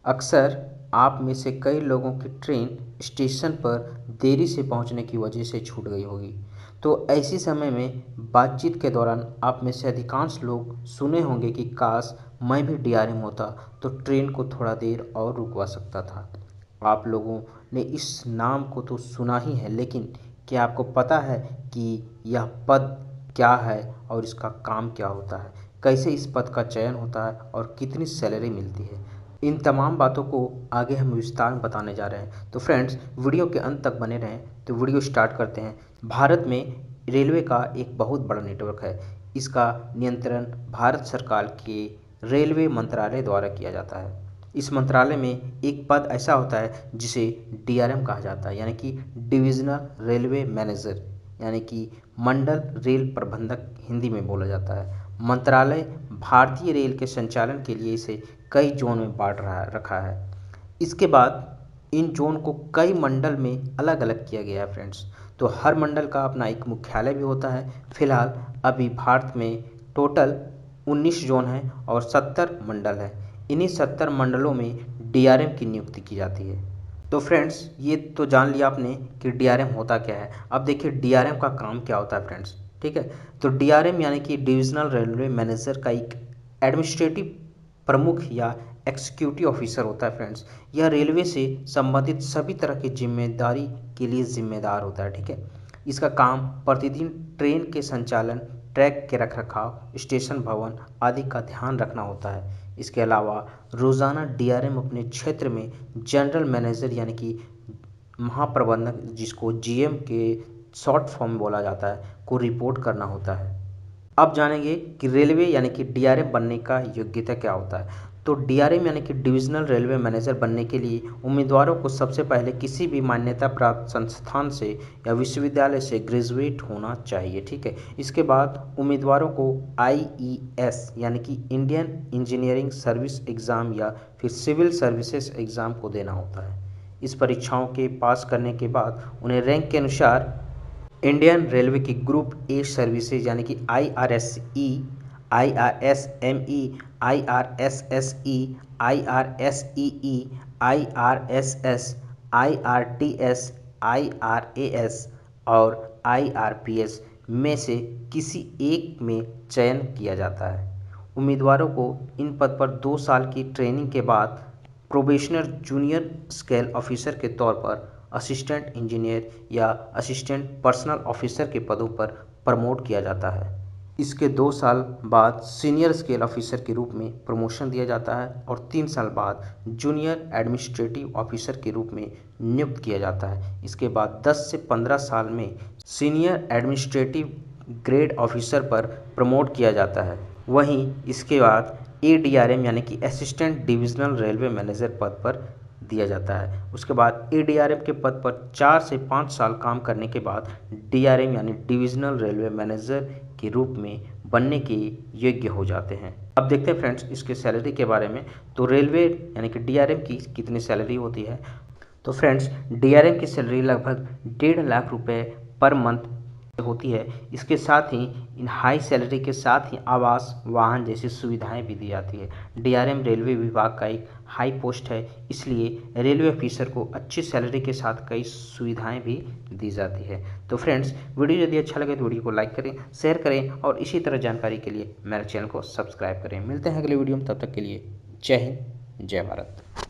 अक्सर आप में से कई लोगों की ट्रेन स्टेशन पर देरी से पहुंचने की वजह से छूट गई होगी। तो ऐसी समय में बातचीत के दौरान आप में से अधिकांश लोग सुने होंगे कि काश मैं भी डीआरएम होता तो ट्रेन को थोड़ा देर और रुकवा सकता था। आप लोगों ने इस नाम को तो सुना ही है, लेकिन क्या आपको पता है कि यह पद क्या है और इसका काम क्या होता है? कैसे इस पद का चयन होता है और कितनी सैलरी मिलती है? इन तमाम बातों को आगे हम विस्तार में बताने जा रहे हैं। तो फ्रेंड्स, वीडियो के अंत तक बने रहें। तो वीडियो स्टार्ट करते हैं। भारत में रेलवे का एक बहुत बड़ा नेटवर्क है। इसका नियंत्रण भारत सरकार के रेलवे मंत्रालय द्वारा किया जाता है। इस मंत्रालय में एक पद ऐसा होता है जिसे डीआरएम कहा जाता है, यानी कि डिविजनल रेलवे मैनेजर, यानी कि मंडल रेल प्रबंधक हिंदी में बोला जाता है। मंत्रालय भारतीय रेल के संचालन के लिए इसे कई जोन में रखा है। इसके बाद इन जोन को कई मंडल में अलग अलग किया गया है फ्रेंड्स। तो हर मंडल का अपना एक मुख्यालय भी होता है। फिलहाल अभी भारत में टोटल 19 जोन हैं और 70 मंडल हैं। इन्हीं 70 मंडलों में डीआरएम की नियुक्ति की जाती है। तो फ्रेंड्स, ये तो जान लिया आपने कि डीआरएम होता क्या है। अब देखिए डीआरएम का काम क्या होता है फ्रेंड्स। ठीक है, तो डीआरएम यानी कि डिविजनल रेलवे मैनेजर का एक एडमिनिस्ट्रेटिव प्रमुख या एग्जीक्यूटिव ऑफिसर होता है फ्रेंड्स। यह रेलवे से संबंधित सभी तरह की जिम्मेदारी के लिए जिम्मेदार होता है। ठीक है, इसका काम प्रतिदिन ट्रेन के संचालन, ट्रैक के रखरखाव, स्टेशन भवन आदि का ध्यान रखना होता है। इसके अलावा रोजाना डीआरएम अपने क्षेत्र में जनरल मैनेजर यानी कि महाप्रबंधक, जिसको जीएम के शॉर्ट फॉर्म बोला जाता है, को रिपोर्ट करना होता है। अब जानेंगे कि रेलवे यानी कि डीआरएम बनने का योग्यता क्या होता है। तो डीआरएम यानी कि डिविजनल रेलवे मैनेजर बनने के लिए उम्मीदवारों को सबसे पहले किसी भी मान्यता प्राप्त संस्थान से या विश्वविद्यालय से ग्रेजुएट होना चाहिए। ठीक है, इसके बाद उम्मीदवारों को आईईएस यानी कि इंडियन इंजीनियरिंग सर्विस एग्ज़ाम या फिर सिविल सर्विसेज एग्ज़ाम को देना होता है। इस परीक्षाओं के पास करने के बाद उन्हें रैंक के अनुसार इंडियन रेलवे की ग्रुप ए सर्विसेज यानी कि आईआरएसई, आईआरएसएमई, आईआरएसएसई, आईआरएसईई, आईआरएसएस, आईआरटीएस, आईआरएएस और आईआरपीएस में से किसी एक में चयन किया जाता है। उम्मीदवारों को इन पद पर 2 साल की ट्रेनिंग के बाद प्रोबेशनर जूनियर स्केल ऑफिसर के तौर पर असिस्टेंट इंजीनियर या असिस्टेंट पर्सनल ऑफिसर के पदों पर प्रमोट किया जाता है। इसके 2 साल बाद सीनियर स्केल ऑफिसर के रूप में प्रमोशन दिया जाता है और 3 साल बाद जूनियर एडमिनिस्ट्रेटिव ऑफिसर के रूप में नियुक्त किया जाता है। इसके बाद 10 से 15 साल में सीनियर एडमिनिस्ट्रेटिव ग्रेड ऑफिसर पर प्रमोट किया जाता है। वहीं इसके बाद एडीआरएम यानी कि असिस्टेंट डिविजनल रेलवे मैनेजर पद पर दिया जाता है। उसके बाद एडीआरएम के पद पर 4 से 5 साल काम करने के बाद डीआरएम यानी डिविजनल रेलवे मैनेजर के रूप में बनने के योग्य हो जाते हैं। अब देखते हैं फ्रेंड्स इसके सैलरी के बारे में। तो रेलवे यानी कि डीआरएम की कितनी सैलरी होती है। तो फ्रेंड्स, डीआरएम की सैलरी लगभग 1.5 लाख रुपए पर मंथ होती है। इसके साथ ही इन हाई सैलरी के साथ ही आवास, वाहन जैसी सुविधाएं भी दी जाती है। डीआरएम रेलवे विभाग का एक हाई पोस्ट है, इसलिए रेलवे ऑफिसर को अच्छी सैलरी के साथ कई सुविधाएं भी दी जाती है। तो फ्रेंड्स, वीडियो यदि अच्छा लगे तो वीडियो को लाइक करें, शेयर करें और इसी तरह जानकारी के लिए मेरे चैनल को सब्सक्राइब करें। मिलते हैं अगले वीडियो में, तब तक के लिए जय हिंद, जय भारत।